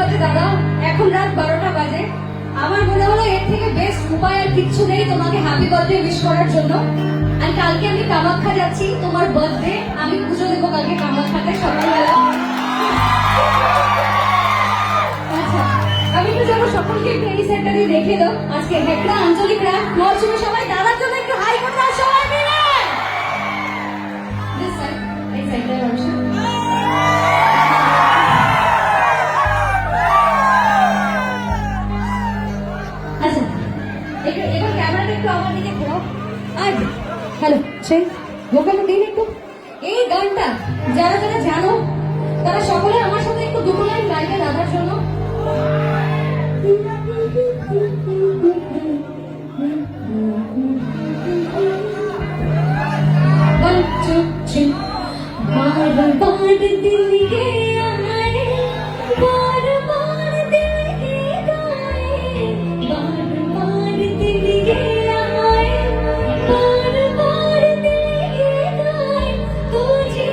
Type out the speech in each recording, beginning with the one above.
বাজে দাদা, এখন রাত 12টা বাজে। আমার মনে হলো এর থেকে বেস্ট উপায় আর কিচ্ছু নেই তোমাকে হ্যাপি বার্থডে উইশ করার জন্য। আর কালকে আমি কামাখ্যা যাচ্ছি, তোমার বার্থডে, আমি পুজো দেবো কালকে কামাখ্যাতে সকালবেলা। আচ্ছা, আমি তো যাবো, সকলকে একটু এই সেন্টারে দেখে দাও। আজকে হেকড়া আঞ্চলিকরা মরশুমে সবাই দাদার জন্য একটু হাই করে দাও সবাই মিলে। This side, এই সাইডটা বসো। আচ্ছা, এবার ক্যামেরাটা একটু আমার দিকে ঘোরাও। আজ হ্যালো, সেই ভোকালটা দিন একটু। এই গানটা যারা যারা জানো তারা সকলে আমার সাথে একটু দুটো লাইন গাইবে দাদার জন্য। One, two, three. बार बार दिल के आए, बार बार दिल के गाए, बार बार दिल के आए, बार बार दिल के गाए, तुझे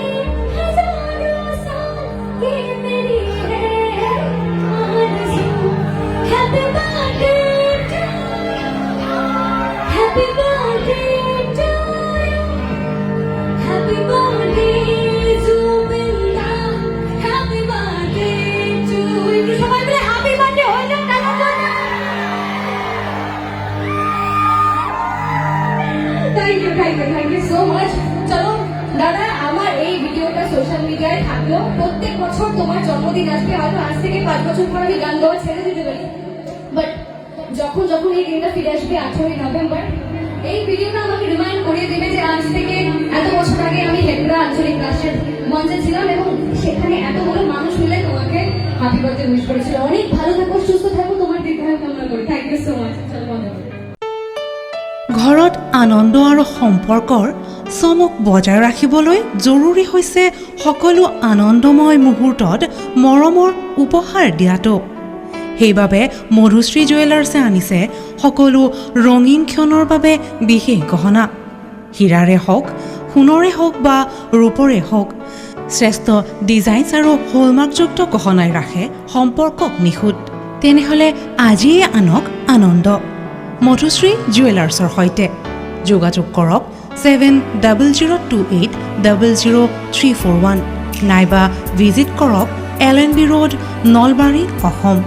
हजारों साल ये मेरी है आरज़ू। Happy birthday to you, happy birthday to you, happy birthday Zubinda, happy birthday to you. সবাই মিলে happy birthday হয়ে যাক দাদার জন্য। Thank you so much. চলো দাদা, আমার এই ভিডিওটা সোশ্যাল মিডিয়ায় থাকলো। প্রত্যেক বছর তোমার জন্মদিন আসবে, হয়তো আজ থেকে 5 বছর পর আমি গান গাওয়া ছেড়ে দিতে পারি, বাট যখন যখন এই দিনটা ফিরে আসবে 18ই নভেম্বর, এই ভিডিওটা আমাকে রিমাইন্ড করিয়ে দেবে যে আজ থেকে এত বছর আগে আমি হেকড়া আঞ্চলিক রাষ্ট্রের মঞ্চে ছিলাম এবং সেখানে এতগুলো মানুষ মিলে তোমাকে হ্যাপি বার্থডে উইশ করেছিল। অনেক ভালো থাকো, সুস্থ থাকো, তোমার দীর্ঘায়ু কামনা করি। Thank you so much. চলো বন্ধ করো। ঘৰত আনন্দ আৰু সম্পৰ্কৰ চমক বজাই ৰাখিবলৈ জৰুৰী হৈছে সকলো আনন্দময় মুহূৰ্তত মৰমৰ উপহাৰ দিয়াটো। সেইবাবে মধুশ্ৰী জুৱেলাৰ্ছে আনিছে সকলো ৰঙীন ক্ষণৰ বাবে বিশেষ গহনা। হীৰাৰে হওক, সোণৰে হওক বা ৰূপৰে হওক, শ্ৰেষ্ঠ ডিজাইনছ আৰু হলমাৰ্কযুক্ত গহনাই ৰাখে সম্পৰ্কক নিখুঁত। তেনেহ'লে আজিয়ে আনক আনন্দ মধুশ্ৰী জুৱেলাৰ্ছৰ সৈতে। যোগাযোগ কৰক 7002800341 নাইবা ভিজিট কৰক LNB ৰোড, নলবাৰী, অসম।